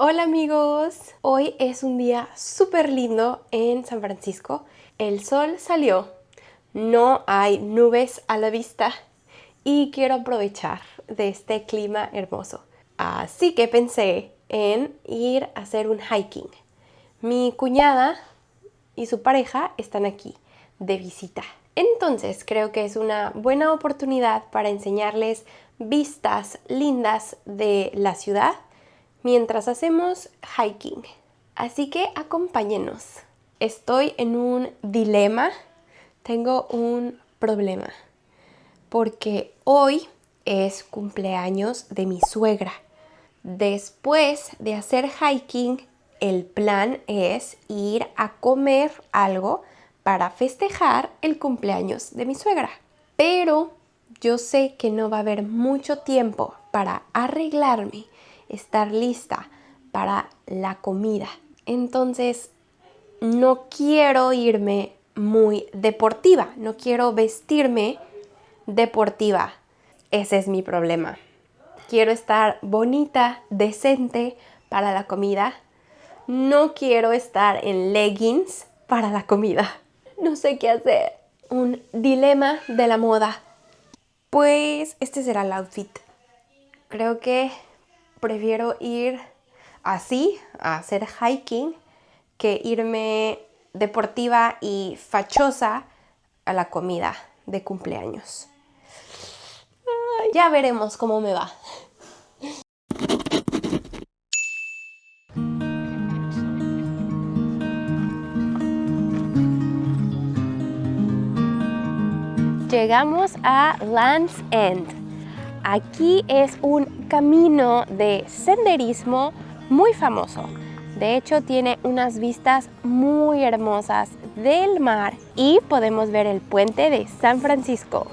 Hola amigos, hoy es un día súper lindo en San Francisco. El sol salió, no hay nubes a la vista y quiero aprovechar de este clima hermoso. Así que pensé en ir a hacer un hiking. Mi cuñada y su pareja están aquí de visita. Entonces creo que es una buena oportunidad para enseñarles vistas lindas de la ciudad mientras hacemos hiking. Así que acompáñenos. Estoy en un dilema, tengo un problema, porque hoy es cumpleaños de mi suegra. Después de hacer hiking, el plan es ir a comer algo para festejar el cumpleaños de mi suegra. Pero yo sé que no va a haber mucho tiempo para arreglarme, estar lista para la comida. Entonces, no quiero irme muy deportiva, no quiero vestirme deportiva. Ese es mi problema. Quiero estar bonita, decente para la comida. No quiero estar en leggings para la comida. No sé qué hacer. Un dilema de la moda. Pues este será el outfit. Creo que prefiero ir así, a hacer hiking, que irme deportiva y fachosa a la comida de cumpleaños. Ya veremos cómo me va. Llegamos a Land's End. Aquí es un camino de senderismo muy famoso. De hecho, tiene unas vistas muy hermosas del mar y podemos ver el puente de San Francisco.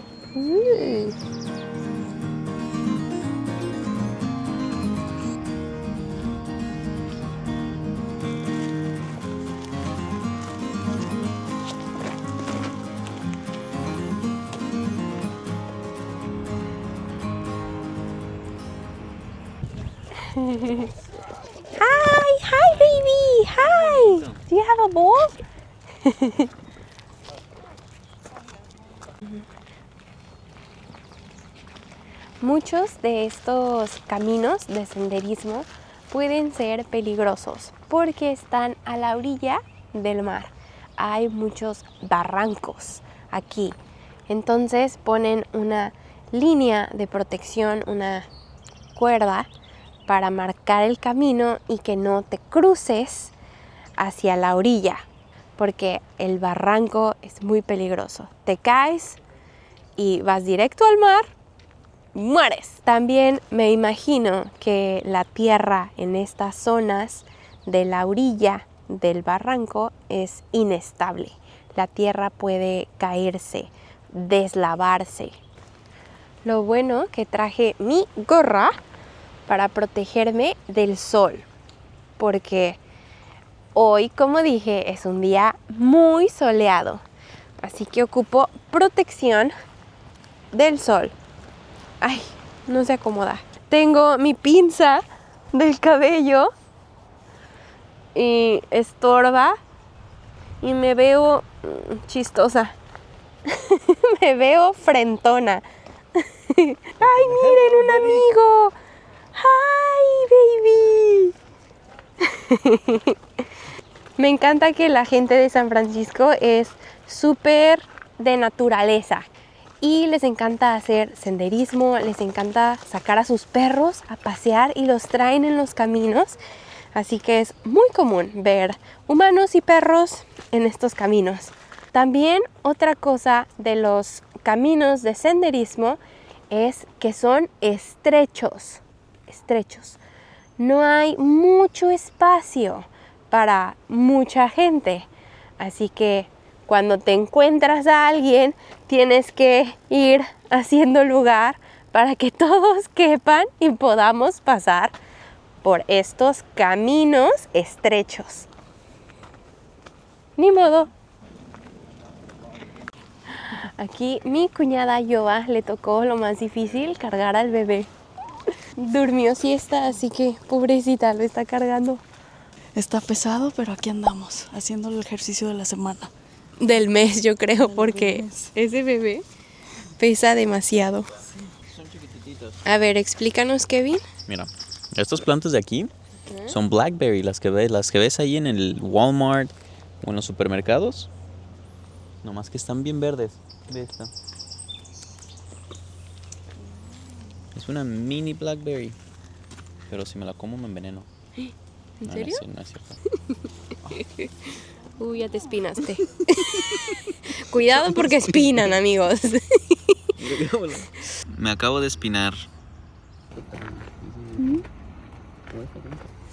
Hi baby, hi. Do you have a bowl? Muchos de estos caminos de senderismo pueden ser peligrosos porque están a la orilla del mar. Hay muchos barrancos aquí. Entonces ponen una línea de protección, una cuerda para marcar el camino y que no te cruces hacia la orilla, porque el barranco es muy peligroso. Te caes y vas directo al mar, mueres. También me imagino que la tierra en estas zonas de la orilla del barranco es inestable. La tierra puede caerse, deslavarse. Lo bueno que traje mi gorra para protegerme del sol, porque hoy, como dije, es un día muy soleado, así que ocupo protección del sol. Ay, no se acomoda. Tengo mi pinza del cabello y estorba y me veo chistosa. Me veo frentona. ¡Ay, miren, un amigo! ¡Hi, baby! Me encanta que la gente de San Francisco es súper de naturaleza y les encanta hacer senderismo, les encanta sacar a sus perros a pasear y los traen en los caminos. Así que es muy común ver humanos y perros en estos caminos. También otra cosa de los caminos de senderismo es que son estrechos. No hay mucho espacio para mucha gente. Así que cuando te encuentras a alguien, tienes que ir haciendo lugar para que todos quepan y podamos pasar por estos caminos estrechos. Ni modo. Aquí mi cuñada Yoa le tocó lo más difícil, cargar al bebé. Durmió siesta, así que pobrecita, lo está cargando. Está pesado, pero aquí andamos, haciendo el ejercicio de la semana. Del mes, yo creo, Del porque mes. ese bebé pesa demasiado. Son chiquititos. A ver, explícanos, Kevin. Mira, estas plantas de aquí son blackberry, las que ves ahí en el Walmart o en los supermercados. Nomás que están bien verdes. Ve esta. Es una mini blackberry. Pero si me la como me enveneno. ¿En serio? No es cierto. Uy, ya te espinaste. Cuidado porque espinan, amigos. Me acabo de espinar.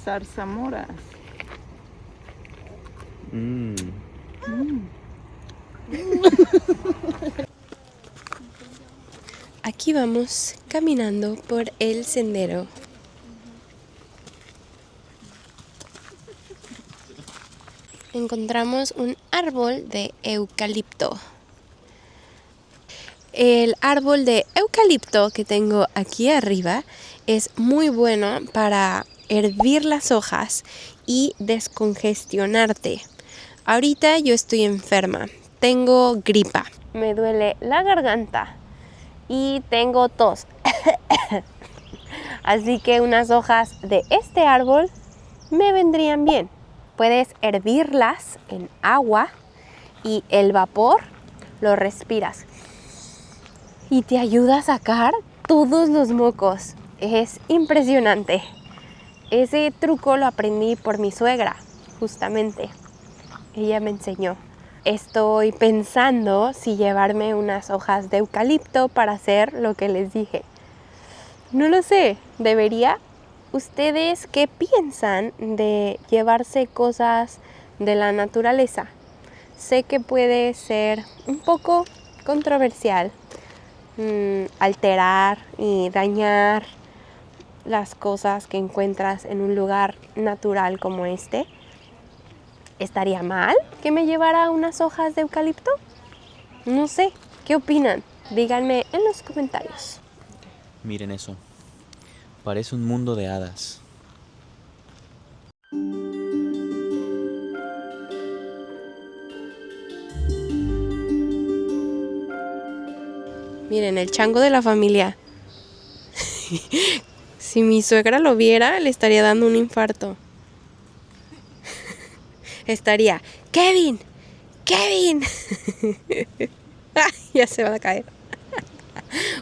Zarzamora. Aquí vamos caminando por el sendero. Encontramos un árbol de eucalipto. El árbol de eucalipto que tengo aquí arriba es muy bueno para hervir las hojas y descongestionarte. Ahorita yo estoy enferma, tengo gripa, me duele la garganta y tengo tos. Así que unas hojas de este árbol me vendrían bien. Puedes hervirlas en agua y el vapor lo respiras y te ayuda a sacar todos los mocos. Es impresionante. Ese truco lo aprendí por mi suegra, justamente. Ella me enseñó. Estoy pensando si llevarme unas hojas de eucalipto para hacer lo que les dije. No lo sé, ¿debería? ¿Ustedes qué piensan de llevarse cosas de la naturaleza? Sé que puede ser un poco controversial, alterar y dañar las cosas que encuentras en un lugar natural como este. ¿Estaría mal que me llevara unas hojas de eucalipto? No sé, ¿qué opinan? Díganme en los comentarios. Miren eso. Parece un mundo de hadas. Miren, el chango de la familia. Si mi suegra lo viera, le estaría dando un infarto. Estaría, ¡Kevin! ¡Kevin! Ya se va a caer.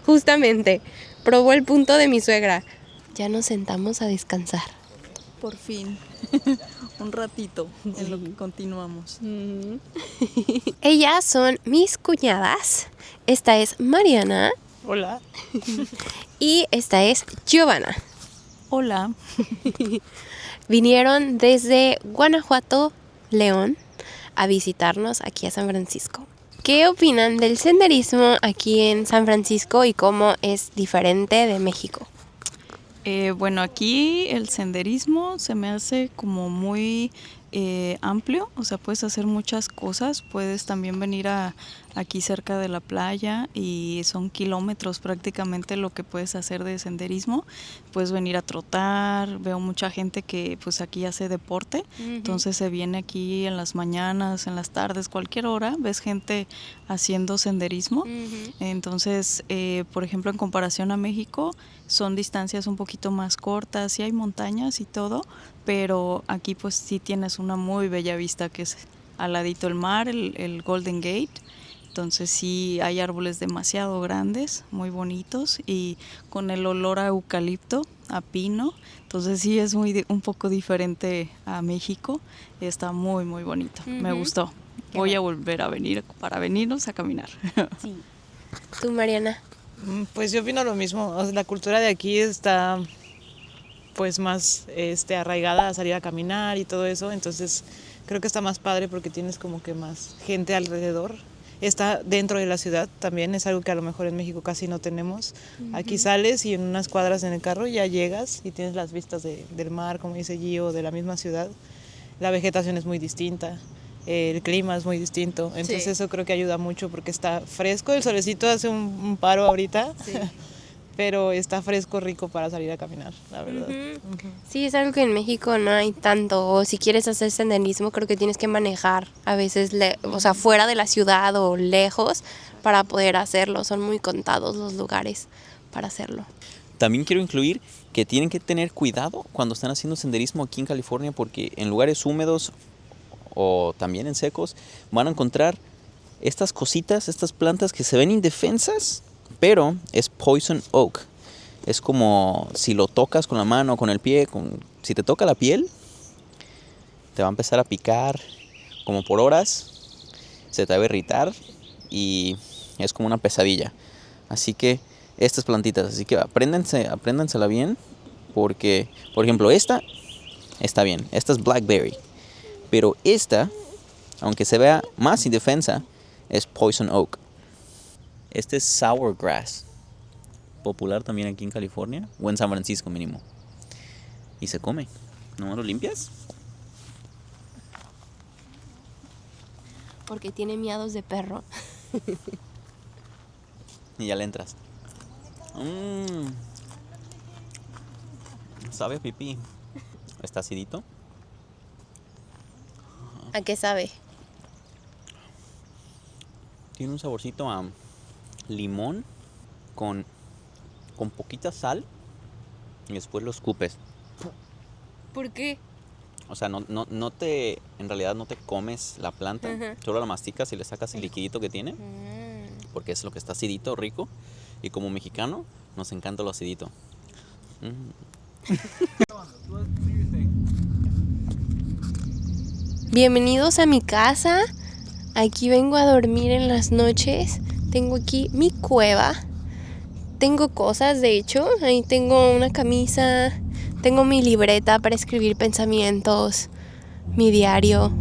Justamente, probó el punto de mi suegra. Ya nos sentamos a descansar. Por fin. Un ratito en lo que continuamos. Ellas son mis cuñadas. Esta es Mariana Hola. y esta es Giovanna. Hola. Vinieron desde Guanajuato, León, a visitarnos aquí a San Francisco. ¿Qué opinan del senderismo aquí en San Francisco y cómo es diferente de México? Bueno, aquí el senderismo se me hace como muy amplio, o sea, puedes hacer muchas cosas, puedes también venir aquí cerca de la playa y son kilómetros prácticamente lo que puedes hacer de senderismo, puedes venir a trotar, veo mucha gente que pues aquí hace deporte, entonces se viene aquí en las mañanas, en las tardes, cualquier hora, ves gente haciendo senderismo, entonces, por ejemplo, en comparación a México, son distancias un poquito más cortas, sí hay montañas y todo, pero aquí pues sí tienes una muy bella vista que es al ladito el mar, el Golden Gate, entonces sí hay árboles demasiado grandes, muy bonitos y con el olor a eucalipto, a pino, entonces sí es un poco diferente a México, está muy muy bonito, me gustó. Voy a volver a venir para venirnos a caminar. Sí. ¿Tú, Mariana? Pues yo opino lo mismo, o sea, la cultura de aquí está pues más arraigada a salir a caminar y todo eso, entonces creo que está más padre porque tienes como que más gente alrededor. Está dentro de la ciudad también, es algo que a lo mejor en México casi no tenemos. Aquí sales y en unas cuadras en el carro ya llegas y tienes las vistas del mar, como dice Gio, de la misma ciudad. La vegetación es muy distinta, el clima es muy distinto, entonces eso creo que ayuda mucho porque está fresco, el solecito hace un paro ahorita, pero está fresco, rico para salir a caminar, la verdad. Sí, es algo que en México no hay tanto. O si quieres hacer senderismo, creo que tienes que manejar a veces, o sea, fuera de la ciudad o lejos para poder hacerlo. Son muy contados los lugares para hacerlo. También quiero incluir que tienen que tener cuidado cuando están haciendo senderismo aquí en California, porque en lugares húmedos o también en secos van a encontrar estas cositas, estas plantas que se ven indefensas, pero es poison oak. Es como si lo tocas con la mano o con el pie, si te toca la piel, te va a empezar a picar como por horas, se te va a irritar y es como una pesadilla. Así que estas plantitas, así que apréndansela bien, porque, por ejemplo, esta está bien, esta es blackberry, pero esta, aunque se vea más indefensa, es poison oak. Este es sour grass, popular también aquí en California, o en San Francisco mínimo. Y se come. ¿No lo limpias? Porque tiene miados de perro. Y ya le entras. Sabe a pipí. Está acidito. ¿A qué sabe? Tiene un saborcito a limón con poquita sal y después lo escupes. ¿Por qué? O sea, en realidad no te comes la planta, solo la masticas y le sacas el liquidito que tiene, porque es lo que está acidito, rico, y como mexicano nos encanta lo acidito. Bienvenidos a mi casa. Aquí vengo a dormir en las noches. Tengo aquí mi cueva. Tengo cosas, de hecho. Ahí tengo una camisa. Tengo mi libreta para escribir pensamientos. Mi diario.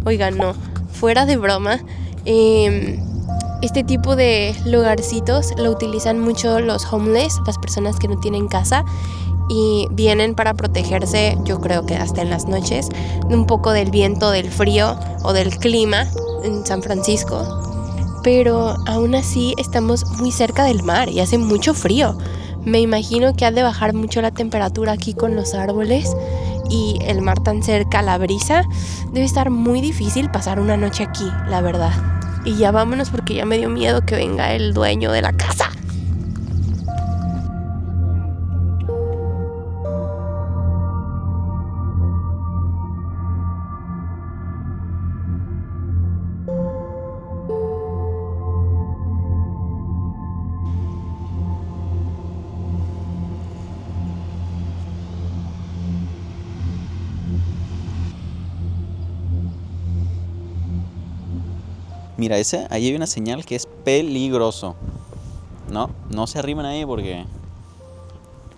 Oigan, no. Fuera de broma. Este tipo de lugarcitos lo utilizan mucho los homeless, las personas que no tienen casa. Y vienen para protegerse, yo creo que hasta en las noches, un poco del viento, del frío o del clima en San Francisco. Pero aún así estamos muy cerca del mar y hace mucho frío. Me imagino que ha de bajar mucho la temperatura aquí con los árboles y el mar tan cerca, la brisa. Debe estar muy difícil pasar una noche aquí, la verdad. Y ya vámonos porque ya me dio miedo que venga el dueño de la casa. Mira, ahí hay una señal que es peligroso. No se arrimen ahí porque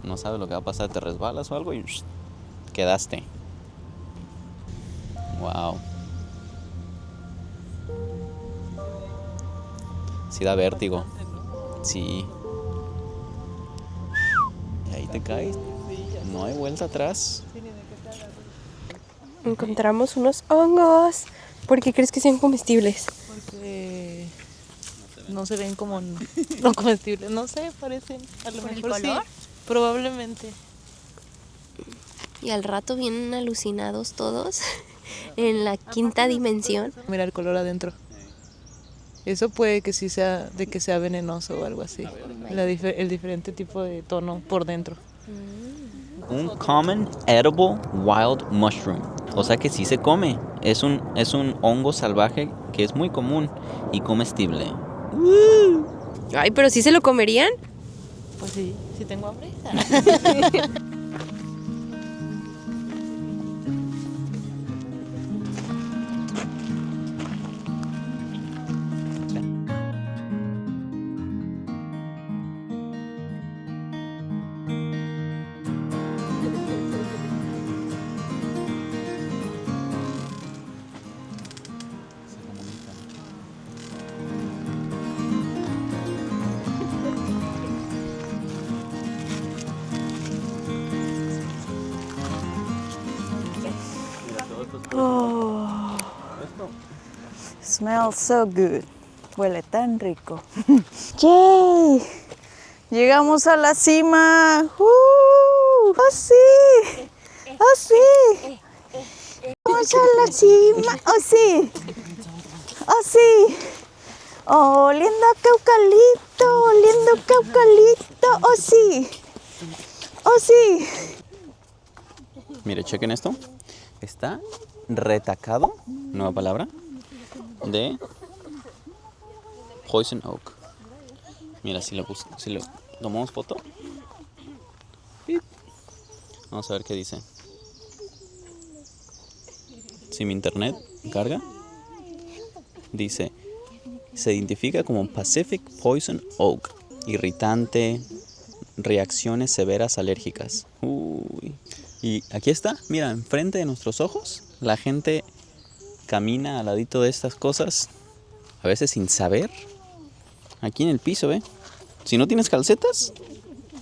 no sabes lo que va a pasar, te resbalas o algo y quedaste. Wow. Sí da vértigo. Sí. Y ahí te caes. No hay vuelta atrás. Encontramos unos hongos. ¿Por qué crees que sean comestibles? Porque no se ven como no comestibles, no sé, parecen, a lo ¿Por el mejor sí, color? probablemente. Y al rato vienen alucinados todos en la quinta dimensión. Mira el color adentro. Eso puede que sí sea de que sea venenoso o algo así. El diferente tipo de tono por dentro. Un common edible wild mushroom. O sea que sí se come. Es un hongo salvaje que es muy común y comestible. Ay, pero ¿sí se lo comerían? Pues sí, sí tengo hambre. Oh, smells so good. Huele tan rico. Yay! Llegamos a la cima. ¡Oh, sí! ¡Oh, sí! Vamos a la cima. ¡Oh, sí! ¡Oh, sí! ¡Oh, lindo caucalito! ¡Lindo caucalito! ¡Oh, sí! ¡Oh, sí! Mire, chequen esto. Está retacado, nueva palabra, de Poison Oak. Mira, si le tomamos foto. Vamos a ver qué dice. Si mi internet carga, dice, se identifica como Pacific Poison Oak, irritante, reacciones severas alérgicas. Uy. Y aquí está, mira, enfrente de nuestros ojos, la gente camina al ladito de estas cosas, a veces sin saber, aquí en el piso, ¿ve? Si no tienes calcetas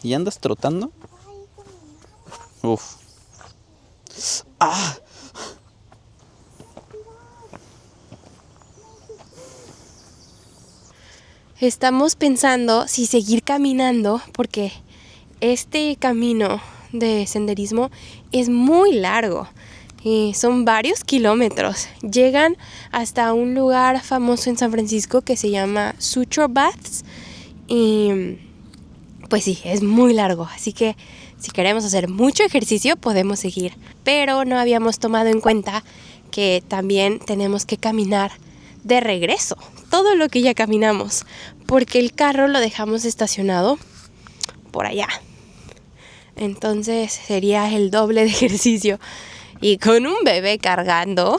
y andas trotando, uff. ¡Ah! Estamos pensando si seguir caminando porque este camino de senderismo es muy largo. Son varios kilómetros. Llegan hasta un lugar famoso en San Francisco que se llama Suture Baths. Y pues sí, es muy largo. Así que si queremos hacer mucho ejercicio podemos seguir. Pero no habíamos tomado en cuenta que también tenemos que caminar de regreso. Todo lo que ya caminamos. Porque el carro lo dejamos estacionado por allá. Entonces sería el doble de ejercicio. Y con un bebé cargando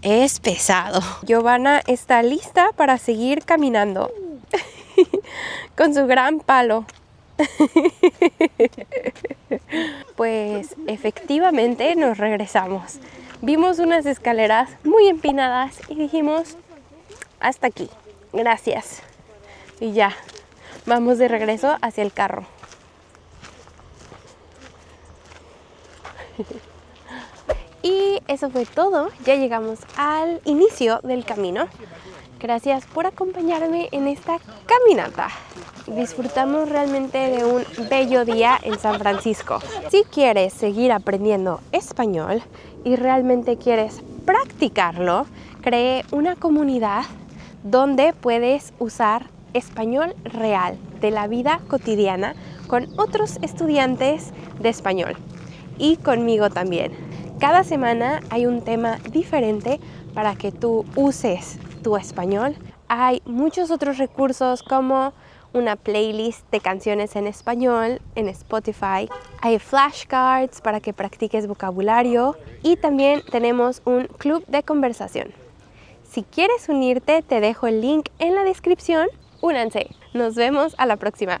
es pesado. Giovanna está lista para seguir caminando. Con su gran palo. Pues efectivamente nos regresamos. Vimos unas escaleras muy empinadas y dijimos, hasta aquí, gracias. Y ya, vamos de regreso hacia el carro. Y eso fue todo, ya llegamos al inicio del camino. Gracias por acompañarme en esta caminata. Disfrutamos realmente de un bello día en San Francisco. Si quieres seguir aprendiendo español y realmente quieres practicarlo, creé una comunidad donde puedes usar español real de la vida cotidiana con otros estudiantes de español y conmigo también. Cada semana hay un tema diferente para que tú uses tu español. Hay muchos otros recursos como una playlist de canciones en español en Spotify. Hay flashcards para que practiques vocabulario y también tenemos un club de conversación. Si quieres unirte, te dejo el link en la descripción. Únanse. Nos vemos a la próxima.